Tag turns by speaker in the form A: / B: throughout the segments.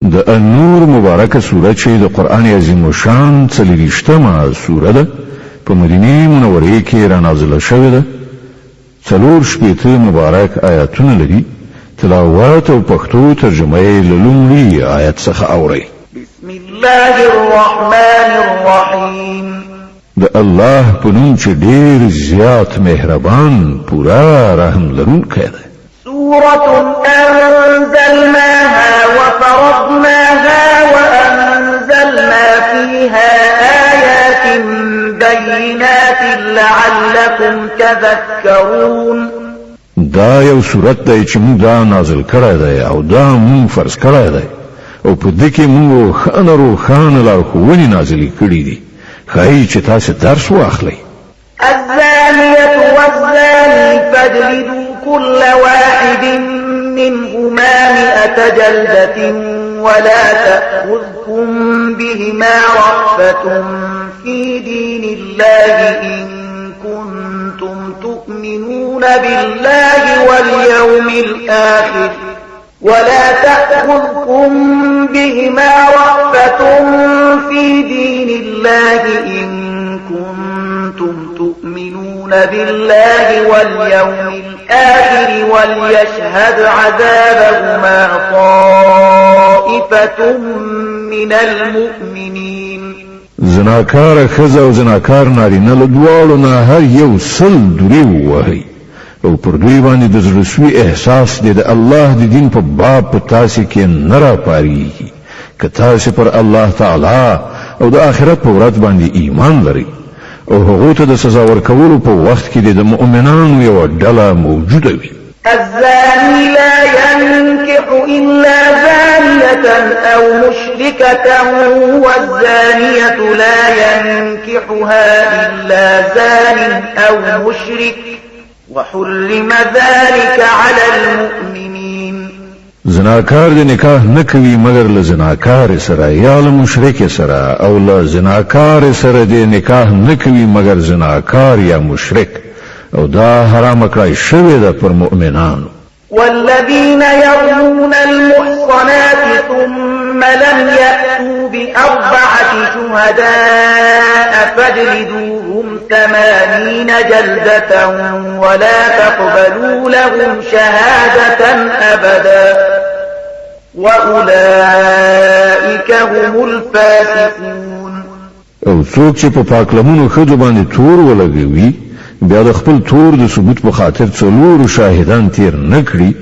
A: د النور مبارکه سوره چې د قران عظیم شان 40مه سوره ده په مدینه منوره کې را نازله شوې ده. 40 مبارک آیاتونه لري. تلاوت او پښتو ترجمه یې لومړی آیت څخه اورئ.
B: بسم الله الرحمن الرحیم.
A: د الله په نوم چې ډېر زیات مهربان پورا رحم لرونکی دی.
B: سورة أنزلناها وفرضناها وأنزلنا فيها آيات بينات لعلكم تذكرون.
A: دا یو سورت دی چې موږ دا نازل کړی دی او دا موږ فرض کړی دی او په دې کې موږ خانه روښانه لارښوونې نازلې کړې دي ښایي چې تاسو درس واخلئ.
B: الزانية والزاني فاجلدوا كل واحد منهما 100 جلدة ولا تأخذكم بهما رأفة في دين الله إن كنتم تؤمنون بالله واليوم الآخر ولا تأخذكم بهما رأفة في دين الله إن كنتم تؤمنون بالله واليوم الآخر وليشهد عذابهما طائفة من المؤمنين.
A: زناکار ښځه او زناکار نارینه له دواړو نه هر یو 100 دورې ووهئ او پر دوی باندې د زړه سوي احساس د الله د دین په باب په تاسو کې نه راپارېږي که تاسو پر الله تعالی او د آخرت په ورځ باندې ایمان لرئ او هغه ته د سزا ورکولو په وخت کې د مؤمنانو یو ډله موجوده وي.
B: الزاني لا ينكح إلا زانية أو مشركة والزانية لا ينكحها إلا زان أو مشرك وحرم ذلك على المؤمنين.
A: زناکار د نکاح نکوي مگر له زناکار سره یا له مشرک سره او له زناکار سره د نکاح نکوي مگر زناکار یا مشرک او دا حرام کړی شوی ده پر مؤمنانو.
B: والذين يرمون المحصنات ثم لم يأتوا ب4 شهداء فاجلدوهم 80 جلدة ولا تقبلوا لهم شهادة أبدا وأولئك هم الفاسقون.
A: او څوک چې په پاکلمونو ښځو باندې تور ولګوي بیا د خپل تور د ثبوت په خاطر 4 شاهدان تیر نه کړي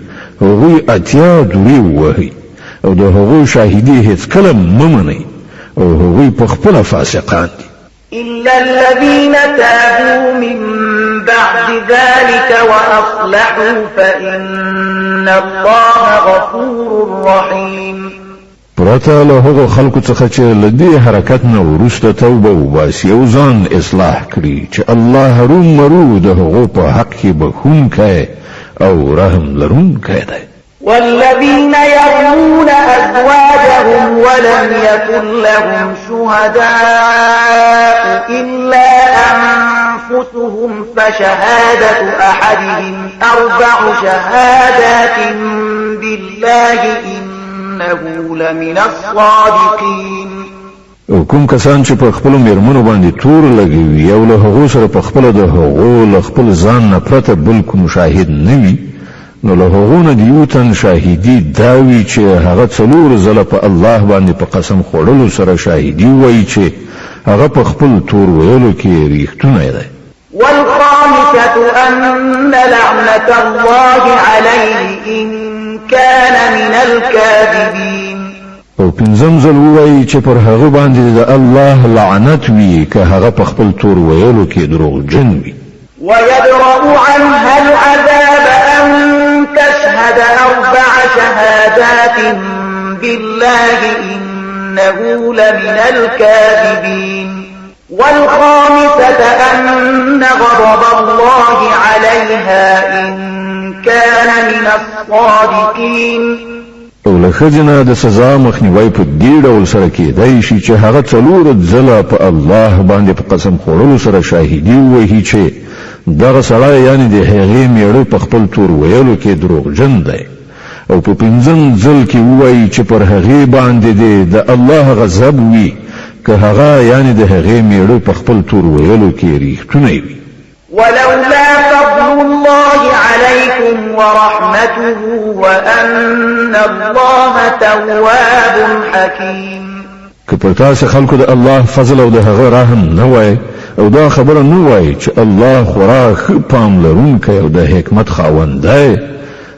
A: هغوی 80 دورې ووهئ او د هغو شاهدي هیڅ کله مه منئ او هغوی په خپله فاسقان دي.
B: إلا الذين تابوا من بعد ذلك وأصلحوا فإن الله غفور رحيم.
A: پرته له هغو خلکو څخه چې له دې حرکت نه وروسته توبه وباسي او ځان اصلاح کړي چې الله هرومرو د هغو په حق کې بخښونکی او رحم لرونکی دی.
B: والذين يرمون أزواجهم ولم يكن لهم شهداء إلا أنفسهم فشهادة أحدهم 4 شهادات بالله إنه لمن الصادقين.
A: او کوم کسان چې په خپل میرمنو باندې تور لګوي او له هغو سره په خپل د هغو له خپل ځان نه پرته بل کوم شاهد نه وي نو له هغو نه د یو تن شاهدي دا وي چې هغه 4 ځله په الله باندې په قسم خوړلو سره شاهدي وایي چې هغه په خپل تور ویلو کې ریښتونی دی.
B: والخامسة أن لعنة الله عليه إن كان من الكاذبين.
A: او پنځم ځل وایي چې پر هغه باندې د الله لعنت وي که هغه په خپل تور ویلو کې دروغجن وي.
B: ويدرأ عنها العذاب أن تشهد 4 شهادات بالله إنه لمن الكاذبين. والخامسة أن غضب الله عليها إن كان من الصادقين.
A: او له ښځې د سزا مخنیوی په دې ډول سره کېدای شي چې هغه 4 ځله په الله باندې په قسم خوړلو سره شاهدي ووهي چې دغه سړی یعنی د هغې میړه په خپل تور ویلو کې دروغجن دی او په پنځم ځل کې وایي چې پر هغه باندې د الله غضب وي که هغه یعنی د هغه میړه په خپل تور ویلو کې ریښتونی وي.
B: ولولا فضل الله عليكم ورحمته وأن الله تواب حكيم.
A: که په تاسو خلکو د الله فضل او د هغه رحم نه وای او دا خبره نه وای چې الله خورا ښه پام لرونکی او د حکمت خاوند دی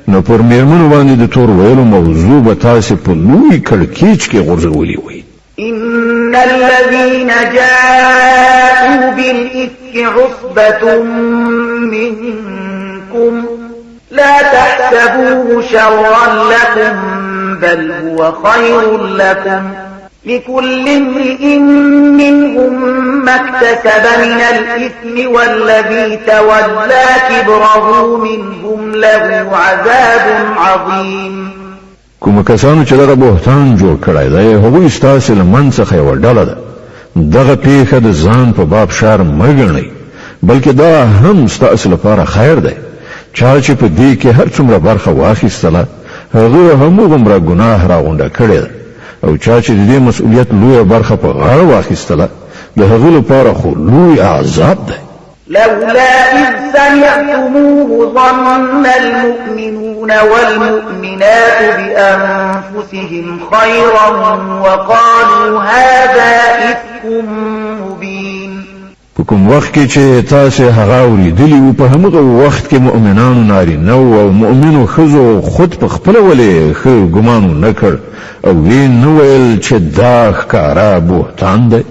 A: نو پر میرمنو باندې د تور ویلو موضوع به تاسو په لوی کړکېچ کې غورځولي وي.
B: إن الذين جاءوا بالإفك عصبة منكم لا تحسبوه شرا لكم بل هو خير لكم لكل امرئ منهم ما اكتسب من الإثم والذي تولى كبره منهم له عذاب عظيم.
A: کوم کسانو چې دغه بهتان جوړ کړی دی هغوی ستاسو له منځ څخه یوه ډله ده. دغه پیښه د ځان په باب شر مه ګڼئ بلکې دا هم ستاسو لپاره خیر دی. چا چې په دې کې هر څومره برخه واخیستله هغه هماغومره ګناه راغونډه کړې ده او چا چې د دې مسؤلیت لویه برخه په غاړه واخیستله د هغه لپاره خو لوی عذاب دی.
B: لولا إذ سمعتموه ظن المؤمنون والمؤمنات بأنفسهم خيرا وقالوا هذا إفك مبين.
A: په کوم وخت کې چې تاسو هغه اوریدلی وو په همغه وخت کې مؤمنانو نارینه او مؤمنو ښځو خود په خپله ولې ښه ګمان نه کړ او وی نه ویل چې دا ښکاره بهتان دی.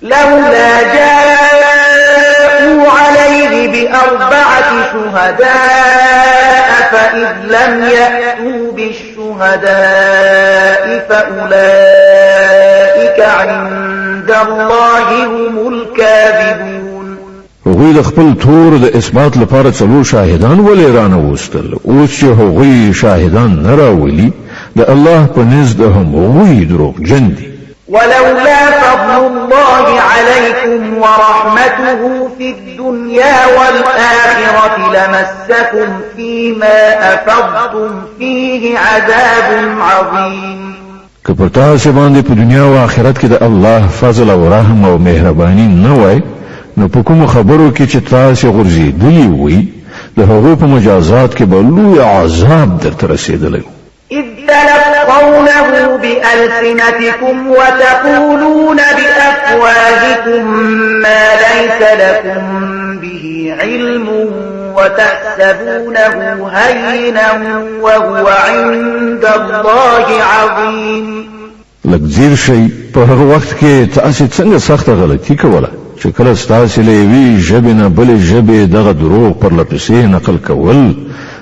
B: لولا جاءوا عليه بأربعة شهداء فإذ لم يأتوا بالشهداء فأولئك عند الله هم الكاذبون.
A: هغوی د خپل تور د اثبات لپاره څلور شاهدان ولې رانوستل اوس چې هغوی شاهدان نه راولي د الله په نزد هم هغوی دروغجن دي.
B: ولولا فضل الله عليكم ورحمته في الدنيا والآخرة لمسكم فيما أفضتم فيه عذاب عظيم.
A: که پر تاسو باندې په دنیا او آخرت کې د الله فضل او رحم او مهرباني نه وای نو په کوم خبرو کې چې تاسو غورځېدلی وي د هغو په مجازات کې به لوی عذاب درته رسېدلی.
B: إذ تلقونه بألسنتكم وتقولون بأفواهكم ما ليس لكم به علم وتحسبونه هينا وهو عند الله عظيم.
A: لږ ځیر شئ په هغه وخت کې تاسو څنګه سخته غلطي کوله چې کله ستاسو له یوې ژبې نه بلې ژبې دغه دروغ پرلپسې نقل کول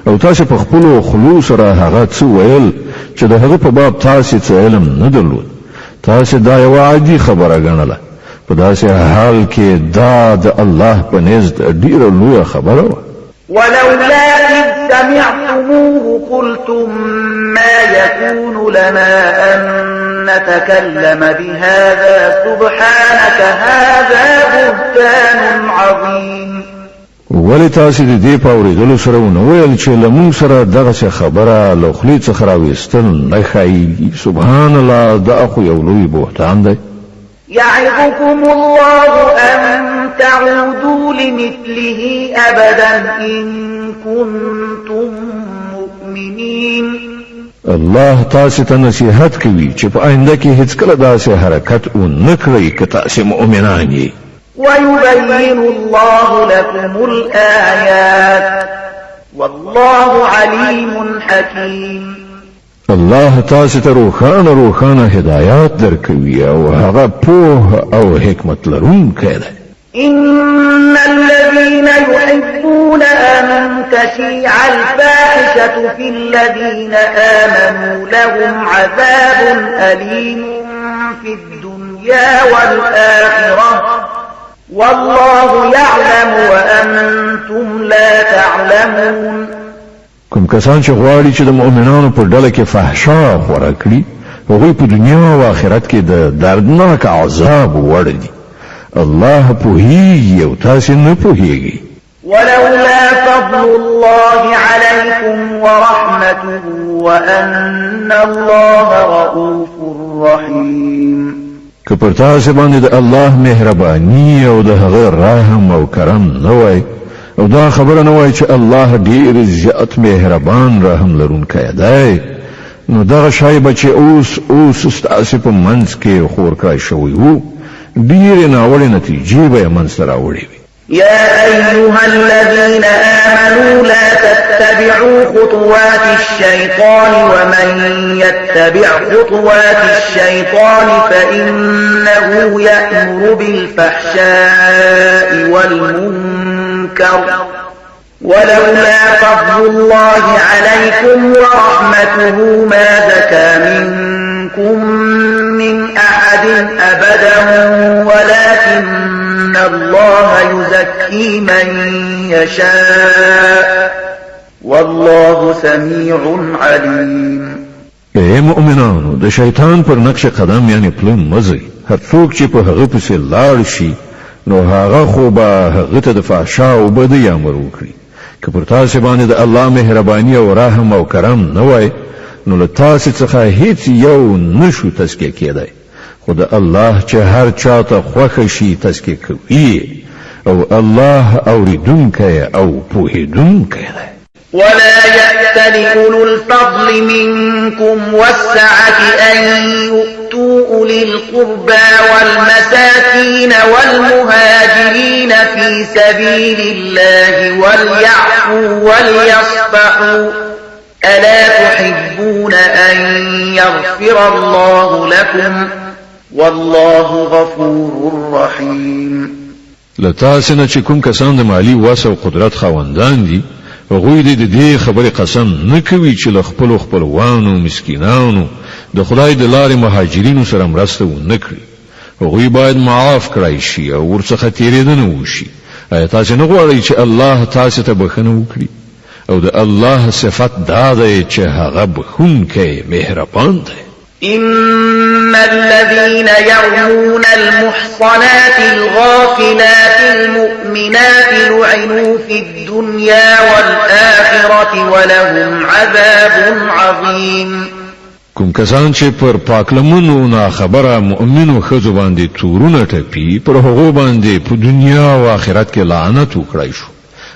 A: او تاسو په خپل خلوص سره هغه څه ویل چې د هغه په باب تاسو څه علم نه درلود. تاسو دا یو عادي خبره ګڼله په داسې حال کې دا د الله په نزد ډیره لویه خبره وه.
B: ولولا إذ سمعتموه قلتم ما يكون لنا أن نتكلم بهذا سبحانك هذا بهتان عظيم.
A: ولی تاسو د دې په اورېدلو سره ونه ویل چې له موږ سره دغسې خبره له خولې څخه راویستل نه ښایي. سبحان الله دا خو یو لوی بهتان دی.
B: يعظكم الله أن تعودوا لمثله أبدا إن كنتم مؤمنين.
A: الله تاسو ته نصیحت کوي چې په آینده کې هیڅ کله داسې حرکت ونه کړئ که تاسو مؤمنان یې.
B: ويبين الله لكم الآيات والله عليم حكيم.
A: الله تاسو ته روښانه هدایات درکوي او هغه پوه او حکمت لرونکی دی.
B: إن الذين يحبون أن تشيع الفاحشة في الذين آمنوا لهم عذاب أليم في الدنيا والآخرة والله يعلم وأنتم لا تعلمون.
A: کوم کسان چې غواړي چې د مؤمنانو په ډله کې فحشا خوره کړي هغوی په دنیا او آخرت کې د دردناک عذاب وړ دي. الله پوهیږي او تاسو نه پوهیږئ.
B: ولولا فضل الله عليكم ورحمته وأن الله رؤوف رحيم.
A: که پر تاسو باندې د الله مهرباني او د هغه رحم او کرم نه وای او دا خبره نه وای چې الله ډیر زیات مهربان رحم لرونکی دی، نو دغه شای بچي اوس تاسو په منځ کې خور کړای شوی وو، ډیر ناوړه نتیجې به منځ راوړي.
B: يا أيها الذين آمنوا لا تتبعوا خطوات الشيطان ومن يتبع خطوات الشيطان فإنه يأمر بالفحشاء والمنكر ولولا فضل الله عليكم ورحمته ما زكى منكم من أحد أبدا ولكن الله يزكي من يشاء والله سميع عليم.
A: اے مؤمنانو، د شیطان پر نقش قدم یعنی پلم مزي، هر څوک چې په هغه پسې لاړ شي نو هغه خو به هغه ته د فحشا او بدۍ امر وکړي. که پر تاسو باندې د الله مهرباني او رحم او کرم نه وای نو له تاسو څخه هیڅ یو نشو تزکیه کېدای، خو د الله چې هر چاته خوښ شي تزکیه کوي او الله اوریدونکی او پوهیدونکی دی.
B: ولا يأتل أولو الفضل منكم والسعة أن يؤتوا أولي القربى والمساكين والمهاجرين في سبيل الله وليعفوا وليصفحوا ألا تحبون أن يغفر الله لكم والله غفور رحيم.
A: لتاسنه چې کوم کسان د مالی وس او قدرت خاوندان دي هغوی د دې خبرې قسم نه کوي چې له خپل خپلوانو مسکینانو د خدای د لارې مهاجرینو سره مرسته ونه کړي. هغوی باید معاف کړای شي او ورڅخه تیریدنه وشي. آیا تاسو نه غواړئ چې الله تاسو ته بخښنه وکړي؟ او د الله صفت دا دی چې هغه بخښونکی مهربان دی.
B: إن الذين يرمون المحصنات الغافلات المؤمنات لعنوا في الدنيا والآخرة ولهم عذاب عظيم.
A: کوم کسان چې پر پاکلمونو نه خبره مؤمنو ښځو باندې تورونه ټپي پر هغو باندې په دنیا او آخرت کې لعنت وکړای شو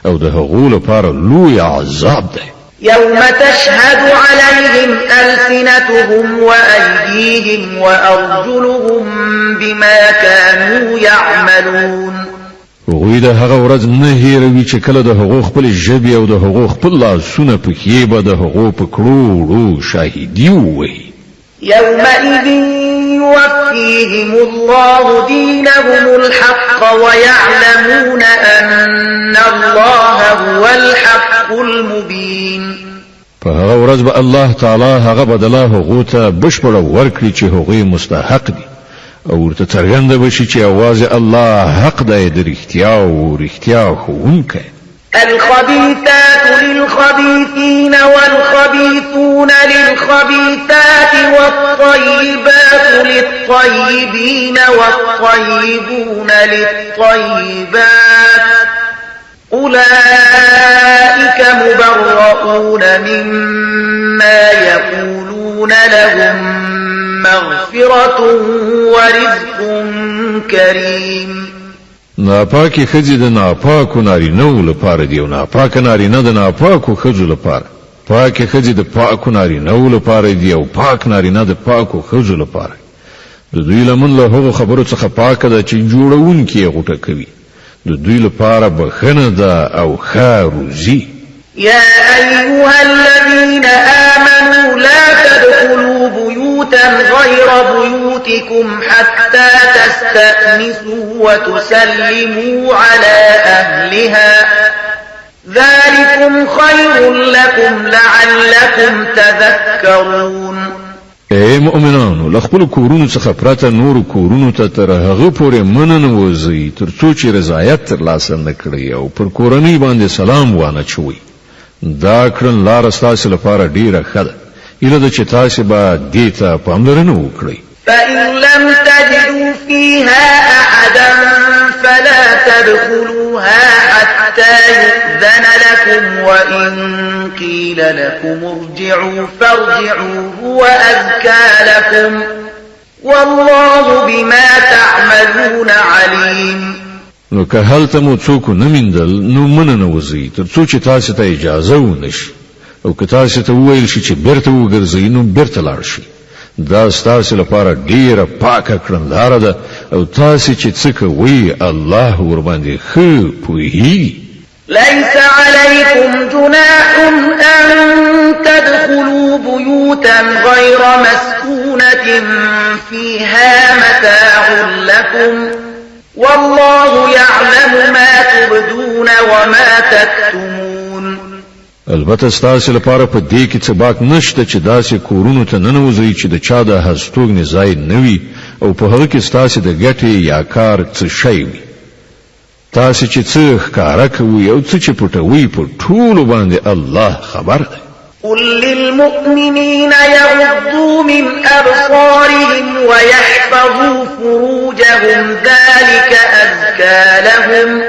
A: او د هغو لپاره لوی عذاب دی.
B: يوم تشهد عليهم ألسنتهم وأيديهم وأرجلهم بما كانوا يعملون.
A: هغوی د هغه ورځ نه هیروي چې کله د هغو خپل ژبې او د هغو خپل لاسونه پکې به د هغو په کړو شاهدي ووایي.
B: يومئذ يوفيهم الله دينهم الحق ويعلمون أن الله هو الحق المبين.
A: په هغه ورځ به الله تعالی هغه بدله هغو ته بشپړه ورکړي چې هغوی مستحق دي او ورته څرګنده بشي چې یوازې الله حق دی د رښتیا او رښتیا ښوونکی.
B: الخبيثات للخبيثين والخبيثون للخبيثات والطيبات للطيبين والطيبون للطيبات أولئك مبرؤون مما يقولون لهم مغفرة ورزق كريم.
A: ناپاکی خځې د ناپاکو نارینهو لپاره دی او ناپاکه نارینه د ناپاکو ښځو لپاره. پاکه خځې د پاکو نارینهو لپاره دی او پاک نارینه د پاکو ښځو لپاره. د دوی لمن له هغو خبرو څخه پاکه ده چې جوړونکي یې غوټه کوي. د دوی لپاره بخښنه ده او ښه روزي.
B: يا أيها الذين آمنوا لا تدخلوا بيوتا غير بيوتكم حتى تستأنسوا وتسلموا على أهلها ذلكم خير لكم لعلكم تذكرون.
A: اے مؤمنانو، لخپل کورونو څخه پرته نور کورونو ته تر هغه پورې مننه وځي تر څو چې رضایت ترلاسه نه کړئ او پر کورنۍ باندې سلام وانه چوي. دا کړن لار ستاسو لپاره ډیره ښه ده. ایله د چې تاسو به دې ته پاملرنه وکړئ.
B: فإن لم تجدوا فيها أحدا فلا تدخلوها حتى حتى يؤذن لكم وإن قيل لكم ارجعوا فارجعوا هو أزكى لكم والله بما تعملون عليم.
A: نو که هلته مو څوک نه میندل نو مننه وځي تر څو چې تاسو ته اجازه ونشي، او که تاسو ته وویل شي چې بیرته وګرځئ نو بیرته لاړ شئ. دا ستاسو لپاره ډیره پاکه کړنداره ده او تاسو چې څه کوئ الله ورباندې ښه پوهیږي.
B: ليس عليكم جناح أن تدخلوا بيوتا غير مسكونة فيها متاع لكم والله يعلم ما تبدون وما تكتمون.
A: البته ستاسو لپاره په دې کې څه باک نشته چې داسې کورونو ته ننوځئ چې د چا د هستوګنې ځای نه وي او په هغه کې ستاسو د ګټې یا کار څه شی وي. تاسو چې څه ښکاره کوئ او څه چې پټوئ په ټولو باندې الله خبر دی.
B: قل للمؤمنين يغضوا من أبصارهم ويحفظوا فروجهم ذلك أزكى لهم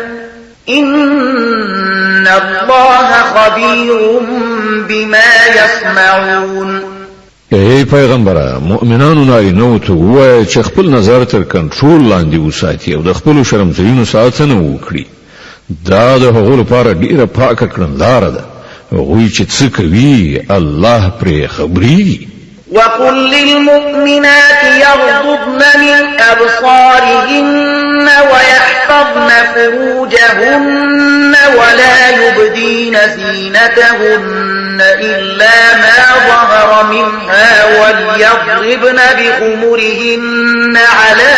B: إن الله خبير بما يصنعون.
A: ای پیغمبره مؤمنانو نارینه‌وو ته ووایه چې خپل نظر تر کنټرول لاندې وساتي او د خپلو شرمځایونو ساتنه وکړي. دا د هغو لپاره ډیره پاکه کړنداره ده. هغوی چې څه کوي الله پرې خبرېږي.
B: وقل للمؤمنات يغضضن من أبصارهن ويحفظن فروجهن ولا يبدين زينتهن إلا ما ظهر منها وليضربن بخمرهن على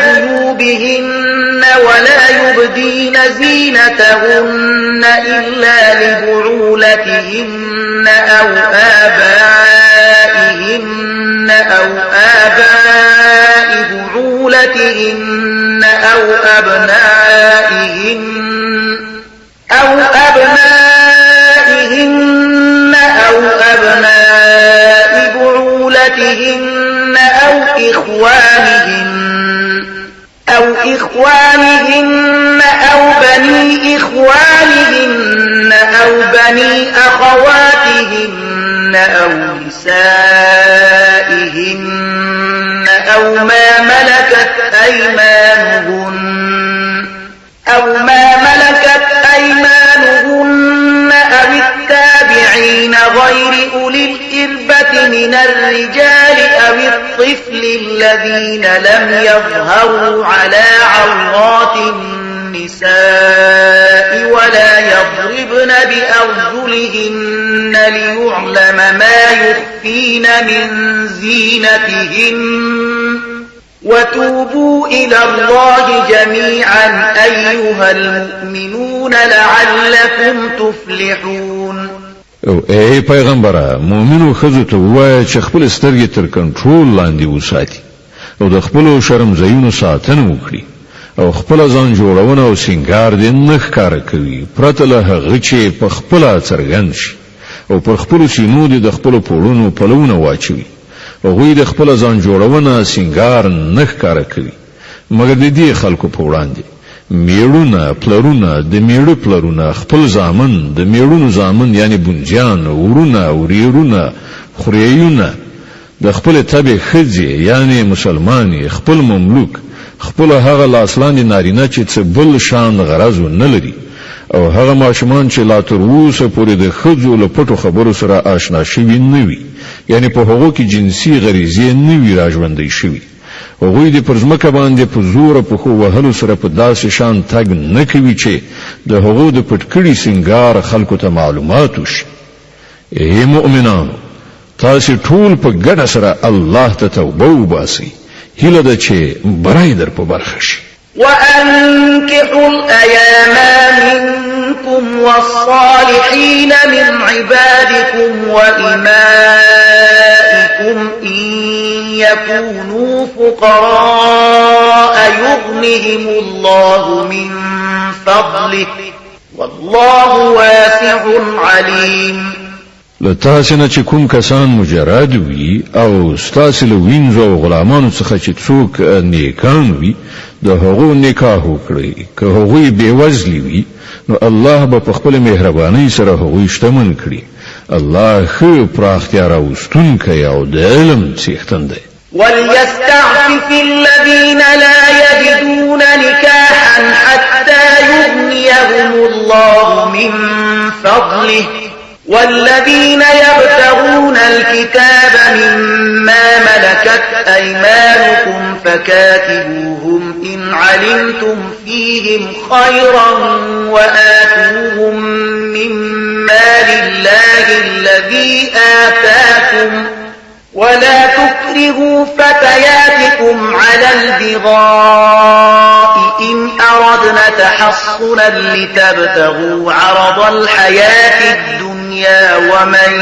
B: جيوبهن ولا يبدين زينتهن إلا لبعولتهن أو آبائهن أو آباء بعولتهن أو أبنائهن أو أبناء بعولتهن أو إخوانهن أو بني إخوانهن أو بني أخواتهن أو نسائهن أو ما ملكت أيمانهن أو التابعين غير أولي الإربة من الرجال أو الطفل الذين لم يظهروا على عورات النساء ولا يضربن بأرجلهن ليعلم ما يخفين من زينتهن وتوبوا إلى الله جميعا أيها المؤمنون لعلكم تفلحون.
A: او ای پیغمبره مؤمنو خزو ته وایه چې خپل سترګې تر کنټرول لاندې وساتي او د خپلو شرمځایونو ساتنه وکړي او خپل ځان جوړونه او سینګار دې نه ښکاره کوي پرته له هغه چې په خپله څرګند شي او پر خپلو سینو دې د خپلو پوړونو پلونه واچوي. هغوی د خپل ځان جوړونه سینګار نه ښکاره کوي مګر د دې خلکو په وړاندې میړونه پلرونه د میړه پلرونه خپل زامن د میړونو زامن یعنی بنجان ورونه وریرونه خوریونه د خپل تبع ښځې یعنی مسلمانې خپل مملوک خپل هغه لاسلاندې نارینه چې څه بل شان غرض نه لري او هغه ماشومان چې لا تر اوسه پورې د ښځو له پټو خبرو سره آشنا شوي نه وي یعنی په هغو کې جنسي غریزې نه وي راژوندی شوي. هغوی د پر ځمکه باندې په زوره پښو وهلو سره په داسې شان تګ نه کوي چې د هغو د پټ کړي سینګار خلکو ته معلومات وشي. ای مؤمنانو تاسو ټول په ګډه سره الله ته توبه وباسئ. هیله ده چې برای در په برخه شي.
B: وأنكحوا الأيام منكم والصالحين من عبادكم وإمائكم إن يكونوا فقراء يغنهم الله من فضله والله واسع عليم.
A: لتاسې نه چې کوم کسان مجرد وي او ستاسې له وینځو او غلامانو څخه چې څوک نیکان وي د هغو نکاح وکړئ که هغوی بېوزلي وي نو الله به په خپل مهربانۍ سره هغوی شتمن کړي الله ښه پراختیا راوستونکی او د علم څښتن دی
B: وليستعفف الذين لا يجدون نكاحا حتى يغنيهم الله من فضله والذين يبتغون الكتاب مما ملكت أيمانكم فكاتبوهم إن علمتم فيهم خيرا وآتوهم مما لله الذي آتاكم ولا تكرهوا فتياتكم على البغاء إن أردنا تحصنا لتبتغوا عرض الحياة الدنيا ومن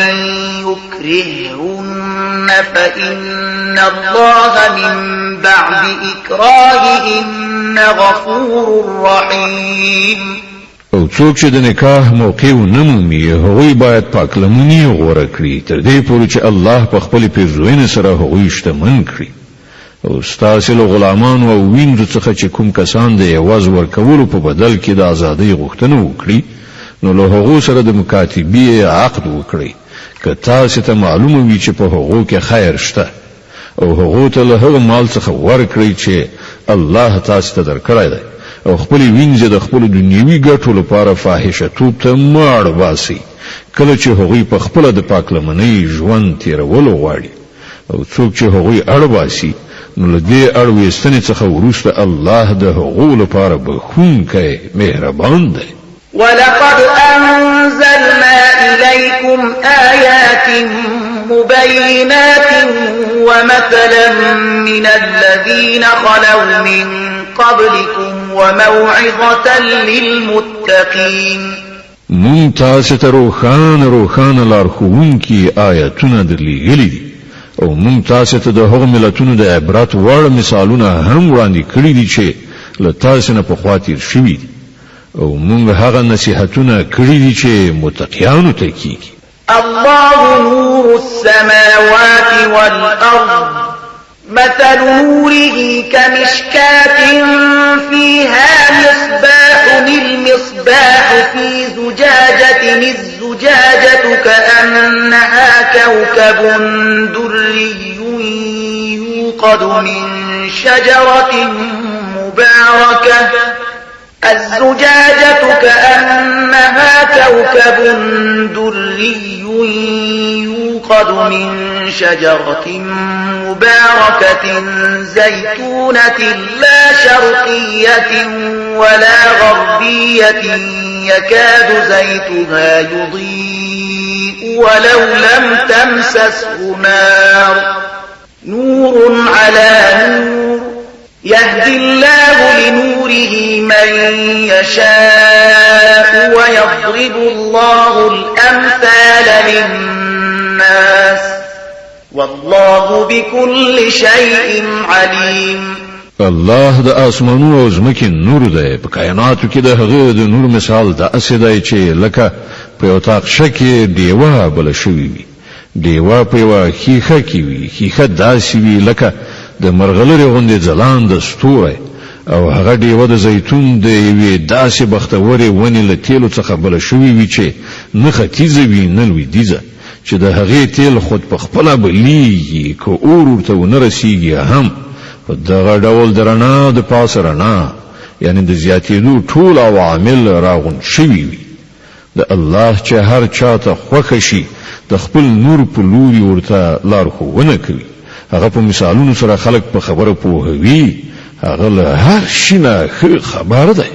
B: يكرههن فإن الله من بعد إكراههن غفور رحيم
A: او څوک چې د نکاح موقع ونمومي هغوی باید پاک لمونی غوره کړي تر دې پورې چې الله په خپل پیرزوینې سره هغوی شتمن کړي او ستاسې له غلامانو او ویندو څخه چې کوم کسان د عوض ورکولو په بدل کې د ازادۍ غوښتنه وکړي نو له هغو سره د مکاتبې عقد وکړي که تاسې ته معلومه وي چې په هغو کې خیر شته او هغو ته له هغه مال څخه ورکړئ چې الله تاسې ته درکړی دی او خپل وینځ د خپل دنیوي ګټو لپاره فاحشه توپ ته ماړ باسي کله چې هغوی په خپل د پاک لمنۍ ژوند تیرولو غواړي او څوک چې هغوی اړ باسي نو له دې اړ ویستنې څخه وروسته الله د هغو لپاره بخښونکی مهربان دی
B: ولقد أنزلنا إليكم آيات مبينات ومثلا من الذين خلوا من قبلكم وموعظة للمتقين
A: مون تاسو ته روخان لارښوونکي آیاتونه درلېږلي دي او مون تاسو ته د هغو ملتونو د عبرت وړ مثالونه هم وړاندې کړي دي چې له تاسو نه پخوا تېر شوي دي او مونږ هغه نصیحتونه کړي دي چې متقیانو ته کیږي
B: الله نور السماوات والأرض مثل نوره كمشكاة فيها مصباح المصباح في زجاجة الزجاجة كأنها كوكب دري يوقد من شجرة مباركة الزجاجة كأنها كوكب دري يوقد من شجرة مباركة زيتونة لا شرقية ولا غربية يكاد زيتها يضيء ولو لم تمسسه نار نور على نور يهدي الله لنوره من يشاء ويضرب الله الأمثال للناس والله بكل شيء عليم
A: الله د اسمانو او ځمکې نور دی په کائناتو کې د هغه د نور مثال د اسدای چې لکه په یو تاقشه کې دیوه بل شوی وي دیوه په یو خیخه کې وي خیخه داسې وي لکه د مرغلرې غوندې ځلانده ستوری او هغه دیوه د زیتون د یوې داسې بختورې ونې له تیلو څخه بله شوې وي چې نه ختیځه وي نه لویدیځه چې د هغې تیل خود په خپله بلیږي که اور ورته ونه رسیږي هم په دغه ډول د رڼا د پاسه رڼا یعنی د زیاتېدو ټول عوامل راغونډ شوي وي د الله چې هر چاته خوښه شي د خپل نور په لوري ورته لارښوونه کوي هغه په مثالونو سره خلق په خبره پوهوي هغه له هر شي نه ښه خبر دی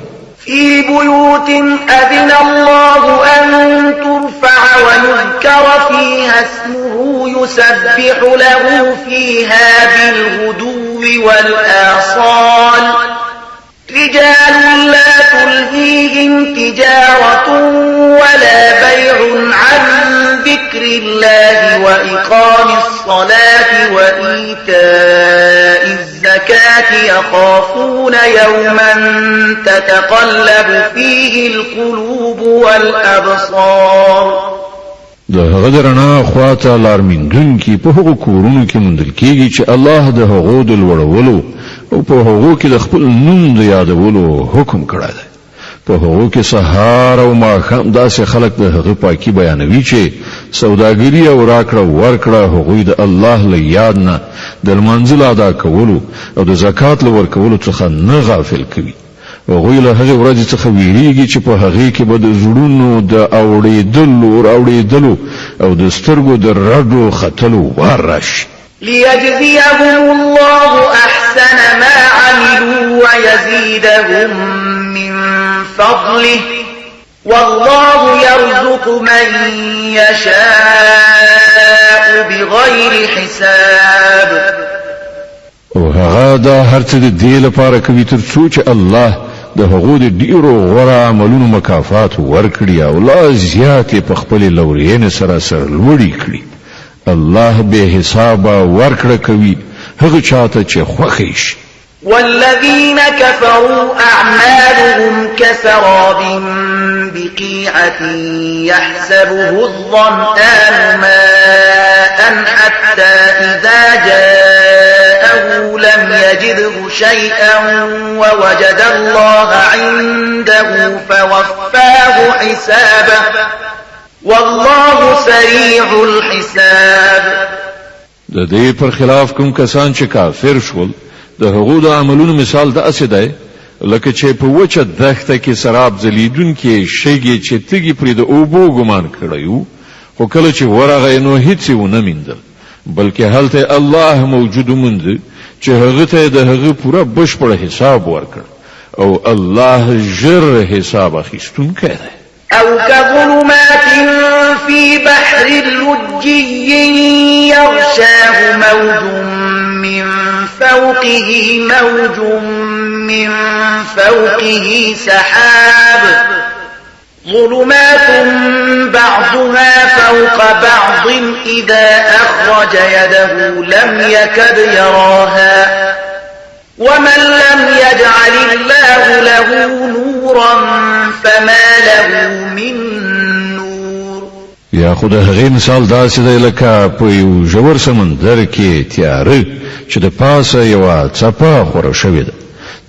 B: في بيوت أذن الله أن ترفع ويذكر فيها اسمه يسبح له فيها بالغدو والآصال رجال لا تلهيهم تجارة ولا بيع عن ذكر الله وإقام الصلاة وإيتاء الزكاة يخافون يوما تتقلب فيه القلوب والأبصار
A: د هغه د رڼا خواته لارمیندونکي په هغو کورونو کې موندل کېږي چې الله د هغو د لوړولو او په هغو کې د خپل نوم د یادولو حکم کړی دی. په هغو کې سهار او ماښام داسې خلک د هغه پاکي بیانوي چې سوداګري او راکړه ورکړه هغوی د الله له یاد نه د لمانځلو ادا کولو او د زکات له ورکولو څخه نه غافل کوي. هغوی له هغې ورځې څخه ویریږي چې په هغې کې به د زړونو د اورېدلو او د سترګو د رډو ختلو وار راشي.
B: ليجزيهم الله أحسن ما عملوا ويزيدهم من فضله والله يرزق من يشاء بغير حساب.
A: او هغه دا هر څه د دې لپاره کوي تر څو چې الله د هغو د ډیرو غوره عملونو مکافات ورکړي او لا زیاتې په خپلې لورینې سره سرلوړي کړي. الله به حساب ورکړه کوي هغه چاته چې خوښ شي.
B: والذين كفروا أعمالهم كسراب بقيعة يحسبه الظمآن ماء حتى إذا جاءه لم يجده شيئا ووجد الله عنده فوفاه حسابه والله سريع الحساب.
A: د دې پر خلاف کوم کسان چې کافر شول د هغو د عملونو مثال داسې دی لکه چې په وچه دښته کې سراب ځلیدونکي شګې چې تږي پرې د اوبو ګمان کړی وو خو کله چې ورغی نو هیڅ یې ونه میندل بلکې هلته الله موجود موند چې هغه ته د هغه پوره بشپړ حساب ورکړ او الله ژر حساب اخیستونکی دی.
B: أو كظلمات في بحر لجي يغشاه موج من فوقه موج من فوقه سحاب ظلمات بعضها فوق بعض إذا أخرج يده لم يكد يراها ومن لم يجعل الله له نورا فما له من نور.
A: یا خود هغه مثال داسې دی لکه په یو ژور سمندر کې تیاره چې د پاسه یو څپه خوره شوې ده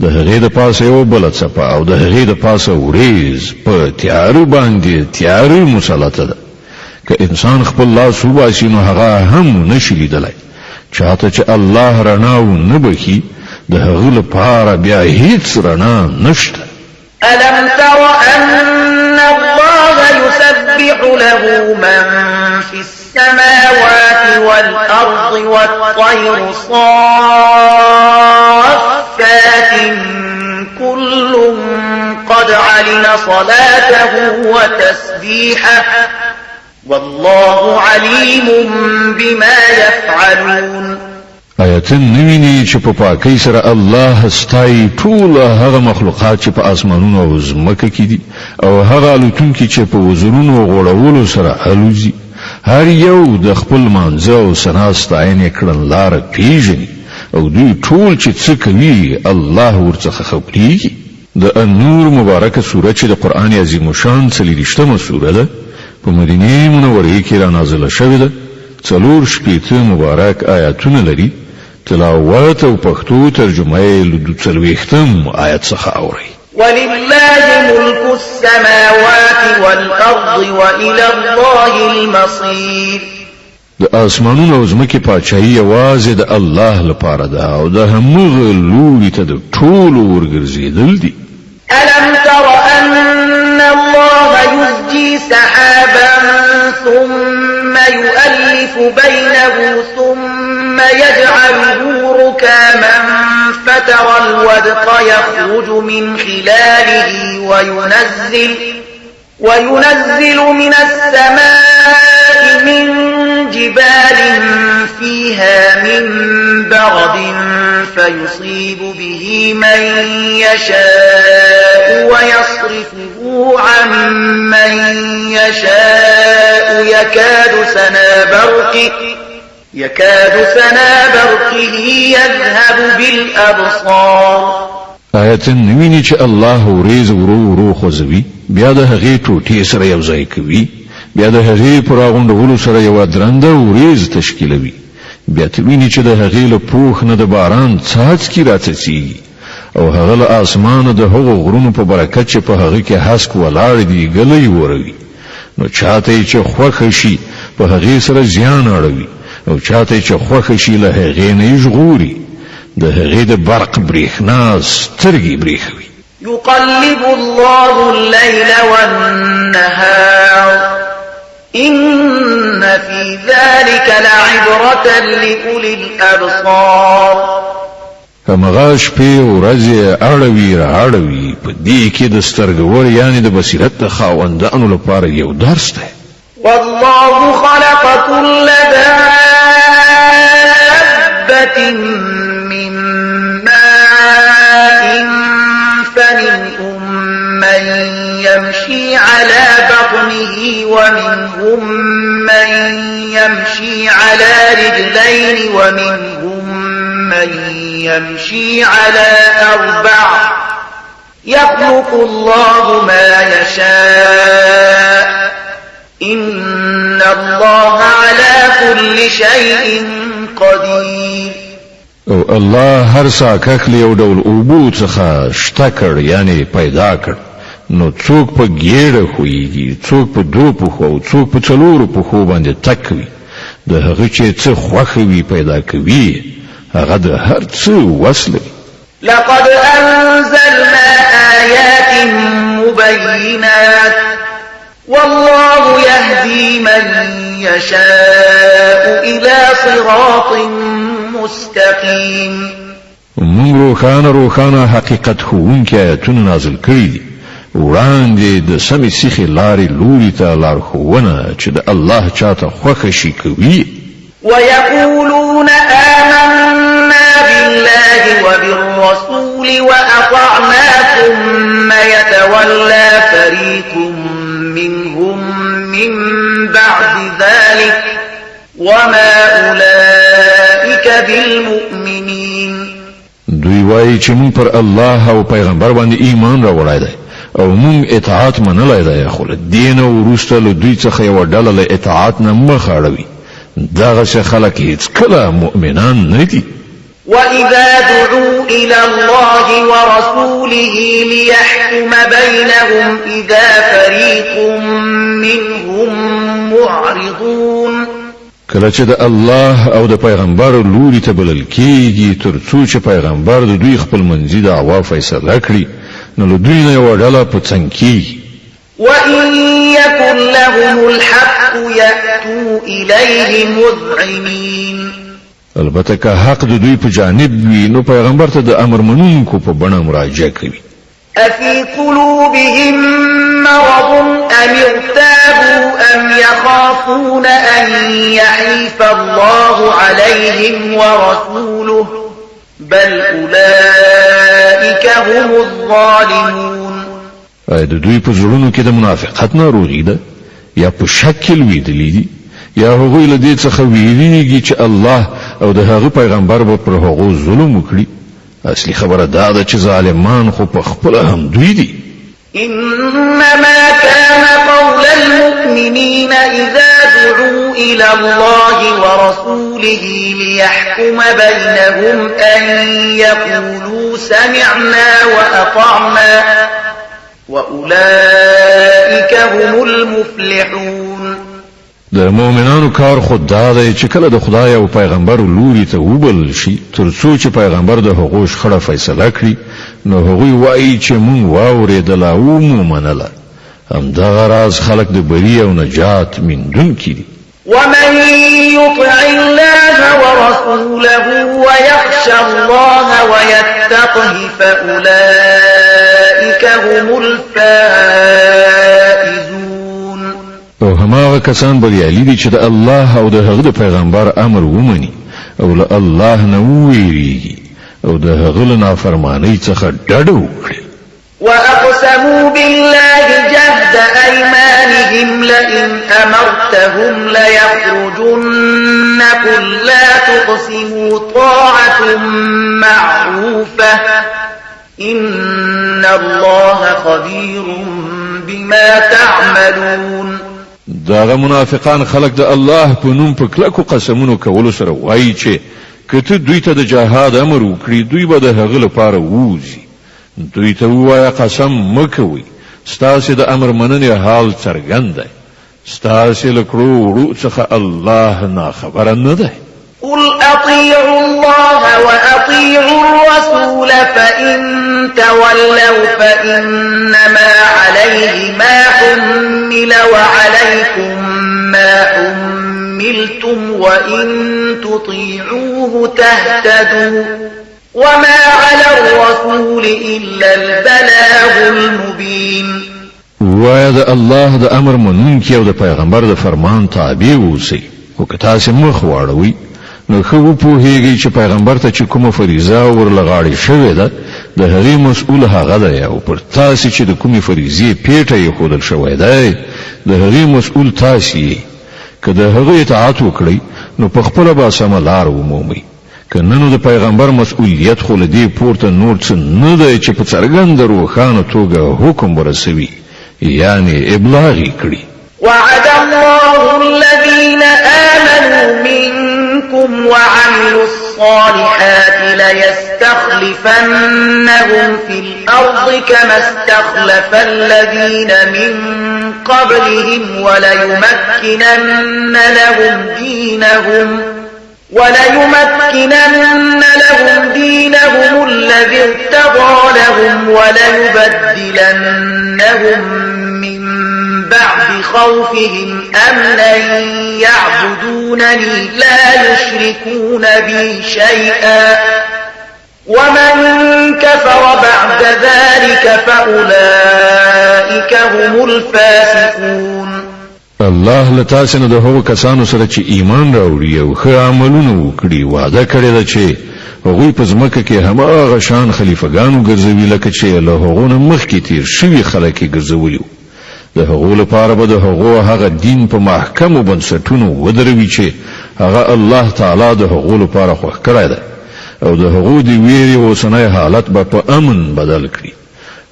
A: د هغې د پاسه یو بله څپه او د هغې د پاسه وریځ په تیاره باندې تیاره مسلطه ده. که انسان خپل لاس وباسي نو هغه هم نشي لیدلی. چاته چې الله رڼا ونه بخي د هغه لپاره بیا هیڅ رڼا نشته.
B: ألم تر أن الله يسبح له من في السماوات والأرض والطير صافات كل قد علم صلاته وتسبيحه والله عليم بما يفعلون.
A: آیتن نویني چې په پاکۍ سره الله ستایي ټول هغه مخلوقات چې په اسمانونو او ځمکه کې دي او هغه الوتونکي چې په وزرونو غوړولو سره الوزي. هر یو د خپل منځ او ثنا ستاینې کړنلاره پیژني او دوی ټول چې څه کوي الله ورڅخه خبرېږي. د النور مبارکه سوره چې د قرآن عظیم شان 30مه سوره ده په مدینه منوره کې را نازله شوې ده. 4 مبارک آیاتونه لري. تلاوت او پښتو ترجمه یې له 40 آیت څخه اوري.
B: ولله ملك السماوات والأرض وإلى الله المصير.
A: د اسمانونو او ځمکې پاچاهي یوازې د الله لپاره ده او د همغه لوري ته د ټولو ورګرځېدل دي.
B: ألم تر أن الله يزجي سحابا ثم يؤلف بينه ثم يجعله ركاما فترى الودق يخرج من خلاله وينزل من السماء من جبال فيها من برد فيصيب به من يشاء ويصرفه عن من يشاء يكاد سنا برقه يذهب بالأبصار.
A: آیتن نویني چې الله وريز ورو خوځوي بیا د هغې ټوټې سره یو ځای کوي بیا د هغې پر راغونډولو سره یوه درنده وریځ تشکیلوي بیا ته ویني چې د هغې له پوښ نه د باران څاڅکي راڅڅېږي او هغه له اسمانه د هغو غرونو په برکت چې په هغه کې هسک ولاړ دي ګلی وروي نو چاته چې خوښه شي په هغې سره زیان اړوي او چاته چې خوښه شي له هغې نه یې ژغوري د هغې د برق برېښنا سترګې برېښوي
B: يقلب الله الليل والنهار إن في ذلك لعبرة لأولي الأبصار
A: همغه شپې ورځې اړوي را اړوي په دې کې د سترګور یعنی د بصیرت د خاوندانو لپاره یو درس دی
B: والله خلق كل دابة من ماء فمنهم من يمشي على بطنه ومنهم من يمشي على رجلين ومنهم من يمشي على أربع يخلق الله ما يشاء إن الله على كل شيء قدير
A: او الله هر ساکخ له یو ډول اوبو څخه شته کړ یعنی پیدا کړ نو څوک په ګیړه خوېږي څوک په دوه پښو او څوک په څلورو پښو باندې تک وي د هغه چې څه خوښه وي پیدا کوي هغه د هر څه وس لري
B: لقد أنزلنا آيات مبينات والله يهدي من يشاء إلى صراط مستقيم
A: موږ روښانه حقیقت ښوونکي آیتونه نازل کړي دي وړاندې د سمې سیخې لارې لوري ته لارښوونه چې د الله چاته خوښه شي کوي
B: ويقولون آمنا بالله وبالرسول وأطعنا ثم يتولى فريق منهم من بعد ذلك وما أولئك بالمؤمنين
A: دوی وایي چې موږ پر الله او پیغمبر باندې ایمان راوړی دی او موږ اطاعت منلی دی خو له دې نه وروسته له دوی څخه یوه ډله له اطاعت نه مخ اړوي دغسې خلک هیڅکله مؤمنان نه دي
B: وإذا دعوا إلى الله ورسوله ليحكم بينهم إذا فريق منهم معرضون
A: کله چې د الله او د پیغمبر لوري ته بلل کېږي تر څو چې پیغمبر د دوی خپل منځي دعوا فیصله کړي نو له دوی نه یوه ډله په څنګ کېږي
B: وإن يكن لهم الحق يأتوا إليه مذعنين
A: البته که حق د دوی په جانب وي نو پیغمبر ته د امر منونکو په بڼه مراجعه کوي
B: أفي قلوبهم مرض أم ارتابوا أم يخافون أن يحيف الله عليهم ورسوله بل أولئك هم الظالمون
A: د دوی په زړونو کې د منافقت ناروغي ده یا په شکل ویدلی دي یا هغوی له دې څخه ویریږي چې الله او د هغه پیغمبر به پر هغو ظلم وکړي اصلي خبره دا ده چې ظالمان خو په خپل هم دوی دي
B: إنما كان قول المؤمنين إذا دعوا إلى الله ورسوله ليحكم بينهم أن يقولوا سمعنا وأطعنا وأولئك هم المفلحون
A: د مؤمنانو کار خود دا دی چې کله د خدای او پیغمبر لوري ته وبل شي تر څو چې پیغمبر د هغو شخړه فیصله کړي نو هغوی وایي چې مونږ واورېدل او مو منله همدغه راز خلک د بري او نجات موندونکي دي
B: ومن يطع الله ورسوله ويخشى الله ويتقه فأولئك هم الفائزون
A: او هماغه کسان بریالي دي چې د الله او د هغه د پیغمبر امر ومني او له الله نه وویریږي او د هغه له نافرمانۍ څخه ډډه وکړي
B: وأقسموا بالله جهد أيمانهم لئن أمرتهم ليخرجن قل لا تقسموا طاعة معروفة إن الله خبير بما تعملون
A: داغه منافقان خلق د الله په نوم په کلکو قسمونو کولو سره وایي چې کته دوی ته د جهاد امر وکړي دوی به د هغه لپاره ووځي. دوی ته وایي قسم مکوي ستاسو د امر مننې حال څرګند دی. ستاسو له کړو څخه الله نه خبر نه دی.
B: قل أطيعوا الله وأطيعوا الرسول فإن تولوا فإنما عليه ما حمل وعليكم ما حملتم وإن تطيعوه تهتدوا وما على الرسول إلا البلاغ المبين.
A: ويا الله د امر منونکي او د پیغمبر د فرمان تابع اوسئ. خو که تاسو مخ واړوي نو خو په هیږي چې پیغمبر ته چې کومه فریضه ورلغاړي شوې ده د هغې مسؤل هغه دی او پر تاسو چې د کومې فریضې پیټه یې خودل شوې ده د هغې مسؤل تاسو یې. که د هغې اطاعت وکړئ نو په خپله به سمه لار ومومئ. که نه نو د پیغمبر مسؤلیت خو له دې پورته نور څه نه دی چې په څرګنده روښانه توګه حکم ورسوي یعنی ابلاغ یې کړي.
B: وعد الله الذين آمنوا منكم وعملوا الصالحات ليستخلفنهم في الأرض كما استخلف الذين من قبلهم وليمكنن لهم دينهم الذي ارتضى لهم وليبدلنهم من بعد خوفهم أمنا يعبدونني لا يشركون بي شيئا ومن كفر بعد ذلك فأولئك هم الفاسقون.
A: الله لتاسو نه د هغو کسانو سره چې ایمان راوړي او ښه عملونه وکړي وعده کړې ده چې هغوی په ځمکه کې هماغه شان خلیفګانو ګرځوي لکه چې له هغو نه مخکې تیر شوي خلک یې ګرځولي وو. د هغو لپاره به د هغو هغه دین په محکمو بنسټونو ودروي چې هغه الله تعالی د هغو لپاره خوښ کړی دی او د هغو د ویرې اوسنی حالت به په امن بدل کړي.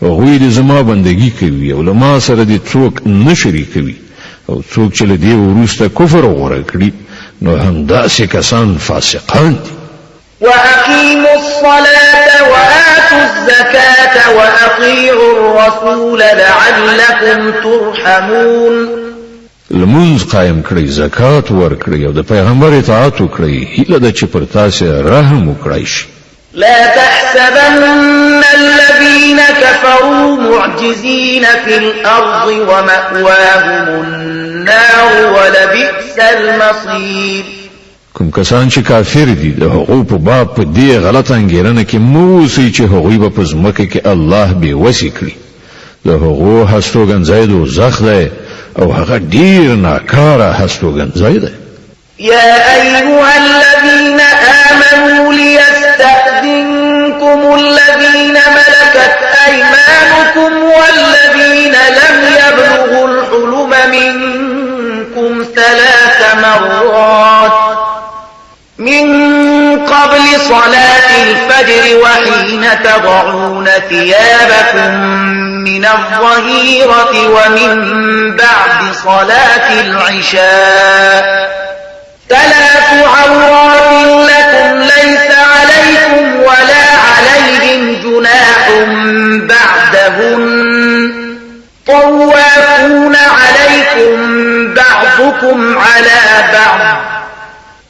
A: هغوی د زما بندګي کوي او له ما سره د څوک نه شریکوي او څوک چې له دې وروسته کفر غوره کړي نو همداسې کسان فاسقان دي.
B: وأقيموا الصلاة وآتوا الزكاة وأطيعوا الرسول لعلكم ترحمون.
A: لمونځ قائم کړئ زکات ورکړئ او د پیغمبر اطاعت وکړئ هیله ده چې پر تاسو رحم وکړای شي.
B: لا تحسبن الذين كفروا معجزين في الأرض ومأواهم النار ولبئس المصير.
A: کوم کسان چې کافر دي د هغو په باب په دې غلط انګیرنه کې موسی چې هغوی به په ځمکه کې الله بې وسې کړي. د هغو هستوګنځی دوزخ دی او هغه ډیر ناکاره هستوګنځی دی.
B: يا أيها الذين آمنوا ليستأذنكم الذين ملكت أيمانكم والذين لم يبلغوا الحلم منكم 3 مرات من قبل صلاة الفجر وحين تضعون ثيابكم من الظهيرة ومن بعد صلاة العشاء 3 عورات لكم ليس عليكم ولا عليهم جناح بعدهن طوافون عليكم بعضكم على بعض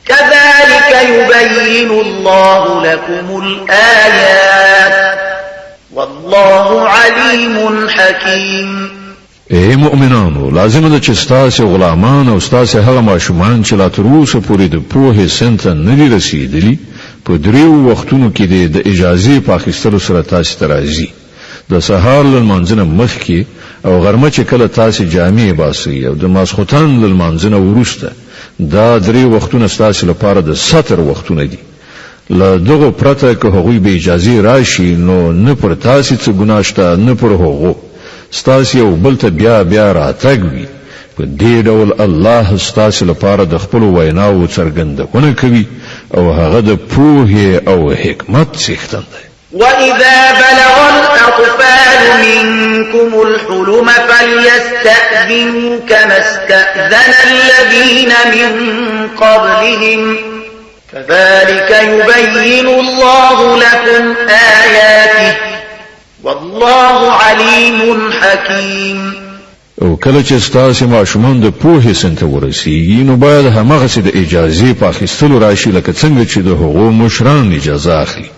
B: كذلك يبين الله لكم الآيات والله عليم حكيم.
A: اے مؤمنانو لازم ده چې ستاسو غلامان او ستاسو هغه ماشومان چې لا تر اوسه پورې د پوهې سنت نه دي رسیدلي په 3 وختونو کې د اجازه په اخیستلو سره تاسو ته راځي. د سهار لمانځنه مخکې او غرمه چې کله تاسو جامې باسي او د ماسخوتن لمانځنه وروسته دا 3 وختونه ستاسو لپاره د ستر وختونه دي. له دغه پرته که هغوی به اجازه راشي نو نه پر تاسو څه ګناه شته نه پر هغو. ستاسو یو بل ته بیا راتګ وي. په دې ډول الله ستاسو لپاره د خپل ویناو څرګندونه کوي او هغه د پوهې او حکمت څښتن دی.
B: وإذا بلغ الأطفال منكم الحلم فليستأذنوا كما استأذن الذين من قبلهم كذلك يبين الله لكم آياته والله عليم حكيم.
A: او کله چې ستاسو ماشومان د پوهې سن ته ورسیږي نو باید هماغسې د اجازې په اخیستلو راشي لکه څنګه چې د هغو مشران اجازه اخلي.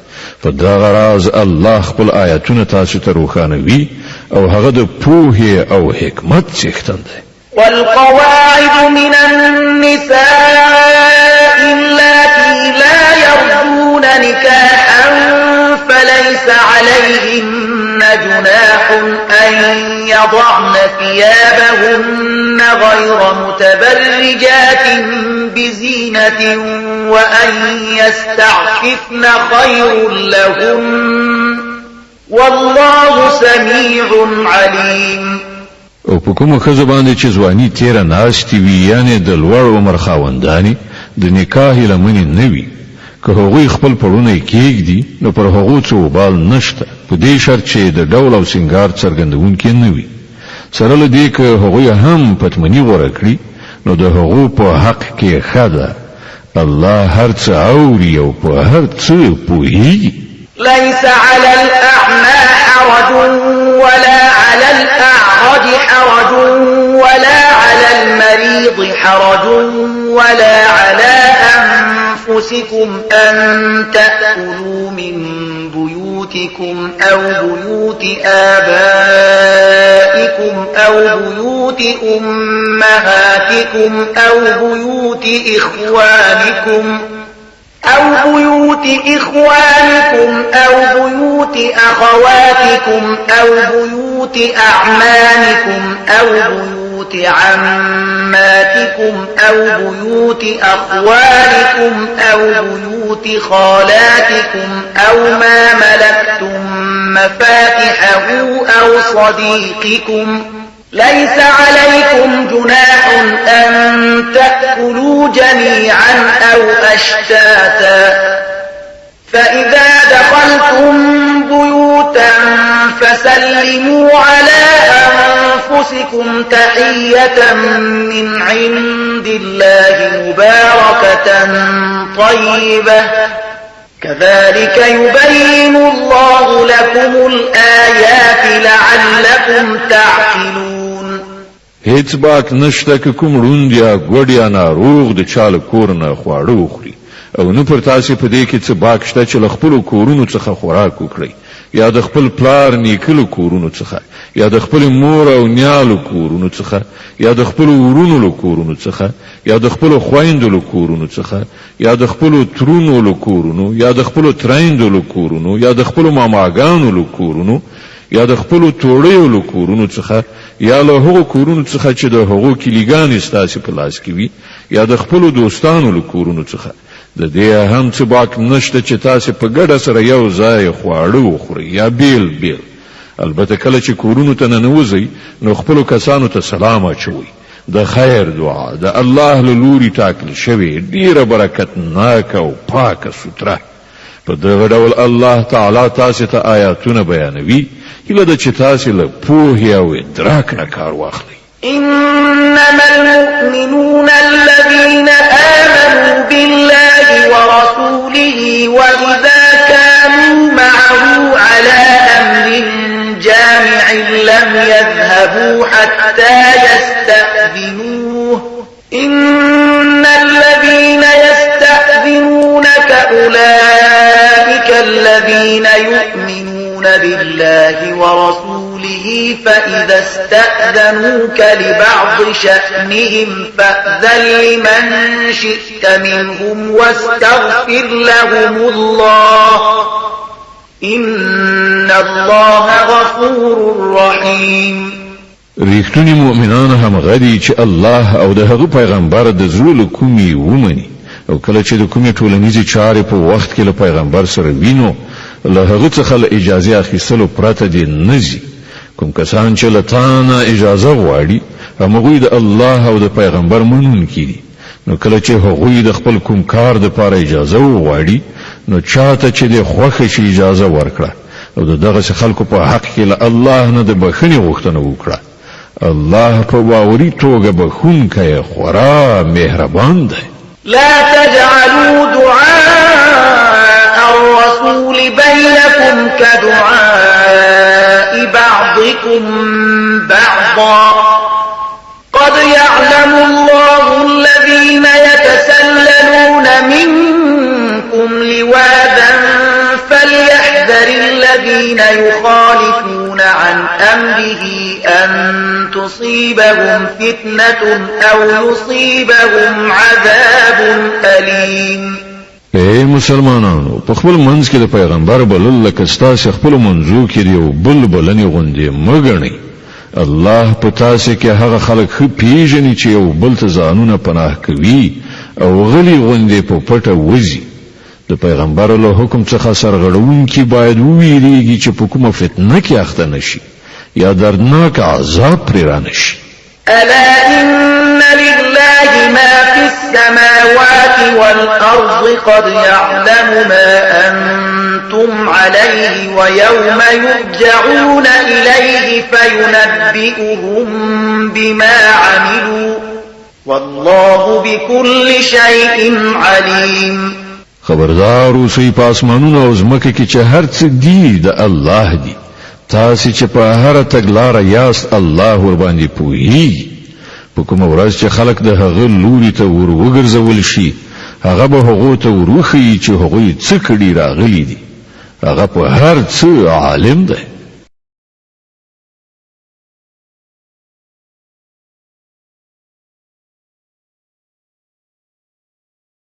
A: په دغه راز الله خپل آیاتونه تاسو ته روښانوي او هغه د پوهې او حکمت څښتن دی.
B: والقواعد من النساء اللاتي لا يرجون نكاحا فليس عليهن جناح أن يضعن ثيابهن غير متبرجات بزينة وأن يستعففن خير لهن والله سميع عليم.
A: او په کومه ښځه باندې چې ځواني تیره ناستې وي یعنې د لوړ عمر خاوندانې د نکاح لمنې نه وي که هغوی خپل پړونه کېږدي نو پر هغو څه وبال نشته په دې شرط چې د ډول او سینګار څرګندونکي نه وي. سره له دې که هغوی هم پتمني غوره کړي نو د هغو په حق کې ښه ده. الله هر څه اوري او په هر څه پوهیږي.
B: ليس على الأعمى حرج ولا على الأعرج حرج ولا على المريض حرج ولا على أنفسكم أن تأكلوا من بيوتكم أو بيوت آبائكم أو بيوت أمهاتكم أو بيوت إخوانكم أو بيوت أخواتكم أو بيوت أعمامكم أو بيوت عماتكم أو بيوت أخوالكم أو بيوت خالاتكم أو ما ملكتم مفاتحه أو صديقكم ليس عليكم جناح أن تأكلوا جميعا أو أشتاتا فإذا دخلتم بيوتا فسلموا على أنفسكم تحية من عند الله مباركة طيبة كذلك يبين الله لكم الآيات لعلكم تعقلون.
A: هیڅ باک نشته که کوم روند یا ګوډ یا ناروغ د چاله کور نه خواړه وخوري او نه پر تاسې په دې کې څه باک شته چې له خپلو کورونو څخه خوراک وکړئ یا د خپل پلار نیکلو کورونو څخه یا د خپل مور او نیالو کورونو څخه یا د خپل ورونو له کورونو څخه یا د خپل خویندو له کورونو څخه یا د خپل ترونو له کورونو یا د خپل ترایندو له کورونو یا د خپل ماماګانو له کورونو یا د خپل توړیو له کورونو څخه یا له هغو کورونو څخه چې د هغو کلیګانې ستاسې په لاس کې وي یا د خپلو دوستانو له کورونو څخه د دې هم څه باک نشته چې تاسې په ګډه سره یو ځای خواړه وخورئ یا بیل بیل. البته کله چې کورونو ته ننوځئ نو خپلو کسانو ته سلام اچوئ. د خیر دعا د الله له لوري ټاکل شوې ډیره برکتناکه او پاکه سوتره. په دغه ډول الله تعالی تاسې ته آیاتونه بیانوي هیله ده چې تاسې له پوهې او ادراک نه کار واخلئ.
B: إنما المؤمنون الذين آمنوا بالله ورسوله وإذا كانوا معه على أمر جامع لم يذهبوا حتى يستأذنوه إن الذين يستأذنونك أولئك الذين يؤمنون بالله ورسوله فإذا استأذنوك لبعض شأنهم فأذن لمن شئت منهم واستغفر لهم الله إن الله غفور رحيم.
A: ریښتونی مؤمنان هم غدي چې الله او د هغه پیغمبر د زړه کومي ومني او کله چې د کومې ټولنیزې چارې په وخت کې له پیغمبر سره وینو له هغه څخه له اجازه اخیستلو پرته دې نزي. کوم کسان چې له تا نه اجازه غواړي هغوی د الله او د پیغمبر منونکي دي. نو کله چې هغوی د خپل کوم کار دپاره اجازه وغواړي نو چاته چې د خوښه شي اجازه ورکړه او دغه خلکو په حق کې له الله نه د بخښنې غوښتنه وکړه. الله په باوري توګه بخښونکی خورا مهربان دی.
B: لا تجعلوا دعاء الرسول بينكم كدعاء بعضكم بعضا قد يعلم الله الذين يتسللون منكم لواذا فليحذر الذين يخالفون عن أمره أن تصيبهم فتنة أو يصيبهم عذاب أليم.
A: اے مسلمانانو په خپل منځ کې د پیغمبر بلل لکه ستاسو خپل منځو کې دی او بلبلنې غوندې مګنی. الله په تاسو کې هغه خلک خو پیژني چې یو بل ته ځانونه پناه کوي او غلي غوندې په پټه وځي. د پیغمبر له حکم څخه سرغړونکي باید وویریږي چې په کومه فتنه کې اخته نشي یا دردناک عذاب پرې رانشي.
B: ألا إن لله ما في السماوات والأرض قد يعلم ما أنتم عليه ويوم يرجعون إليه فينبئهم بما عملوا والله بكل شيء عليم.
A: خبردار اوسئ په اسمانونو او ځمکه کې چې هر څه دی د الله دی. تاسو چې په هر تګلاره یاست الله ور باندې پوهیږي. په کومه ورځ چې خلک د هغه لوري ته ور وګرځول شي هغه به هغه ته وروخی چې هغه څه کړي راغلي دي. هغه په هر څه عالم دی.